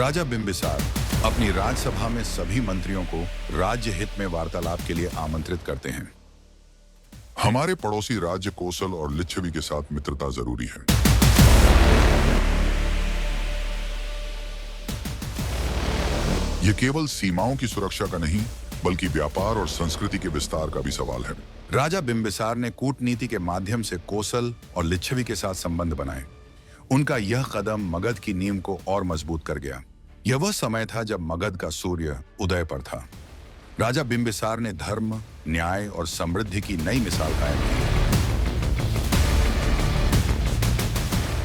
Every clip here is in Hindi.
राजा बिंबिसार अपनी राजसभा में सभी मंत्रियों को राज्य हित में वार्तालाप के लिए आमंत्रित करते हैं। हमारे पड़ोसी राज्य कोसल और लिच्छवी के साथ मित्रता जरूरी है। यह केवल सीमाओं की सुरक्षा का नहीं, बल्कि व्यापार और संस्कृति के विस्तार का भी सवाल है। राजा बिंबिसार ने कूटनीति के माध्यम से कोसल और लिच्छवी के साथ संबंध बनाए। उनका यह कदम मगध की नींव को और मजबूत कर गया। यह वह समय था जब मगध का सूर्य उदय पर था। राजा बिंबिसार ने धर्म, न्याय और समृद्धि की नई मिसाल कायम की।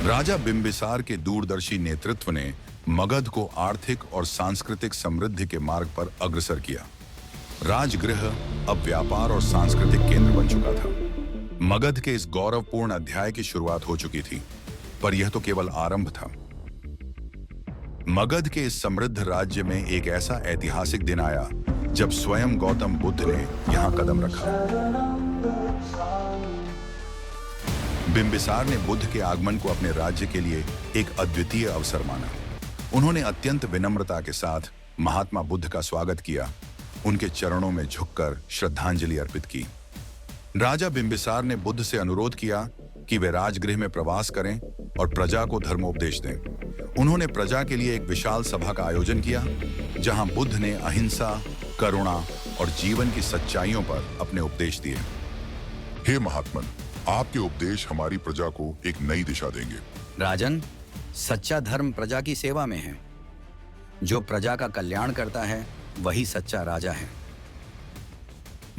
राजा बिंबिसार के दूरदर्शी नेतृत्व ने मगध को आर्थिक और सांस्कृतिक समृद्धि के मार्ग पर अग्रसर किया। राजगृह अब व्यापार और सांस्कृतिक केंद्र बन चुका था। मगध के इस गौरवपूर्ण अध्याय की शुरुआत हो चुकी थी, पर यह तो केवल आरंभ था। मगध के इस समृद्ध राज्य में एक ऐसा ऐतिहासिक दिन आया जब स्वयं गौतम बुद्ध ने यहां कदम रखा। बिंबिसार ने बुद्ध के आगमन को अपने राज्य के लिए एक अद्वितीय अवसर माना। उन्होंने अत्यंत विनम्रता के साथ महात्मा बुद्ध का स्वागत किया, उनके चरणों में झुककर श्रद्धांजलि अर्पित की। राजा बिंबिसार ने बुद्ध से अनुरोध किया कि वे राजगृह में प्रवास करें और प्रजा को धर्मोपदेश दें। उन्होंने प्रजा के लिए एक विशाल सभा का आयोजन किया, जहां बुद्ध ने अहिंसा, करुणा और जीवन की सच्चाइयों पर अपने उपदेश दिए। हे महात्मन, आपके उपदेश हमारी प्रजा को एक नई दिशा देंगे। राजन, सच्चा धर्म प्रजा की सेवा में है। जो प्रजा का कल्याण करता है वही सच्चा राजा है।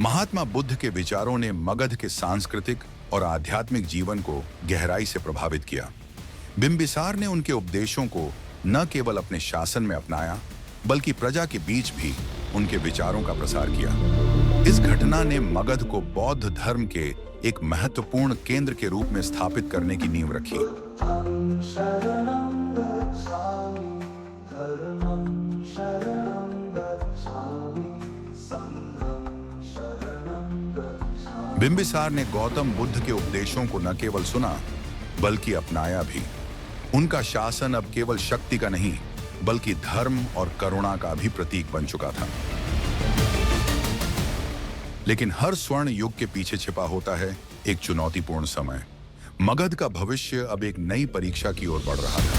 महात्मा बुद्ध के विचारों ने मगध के सांस्कृतिक और आध्यात्मिक जीवन को गहराई से प्रभावित किया। बिंबिसार ने उनके उपदेशों को न केवल अपने शासन में अपनाया, बल्कि प्रजा के बीच भी उनके विचारों का प्रसार किया। इस घटना ने मगध को बौद्ध धर्म के एक महत्वपूर्ण केंद्र के रूप में स्थापित करने की नींव रखी। बिंबिसार ने गौतम बुद्ध के उपदेशों को न केवल सुना, बल्कि अपनाया भी। उनका शासन अब केवल शक्ति का नहीं, बल्कि धर्म और करुणा का भी प्रतीक बन चुका था। लेकिन हर स्वर्ण युग के पीछे छिपा होता है एक चुनौतीपूर्ण समय। मगध का भविष्य अब एक नई परीक्षा की ओर बढ़ रहा था।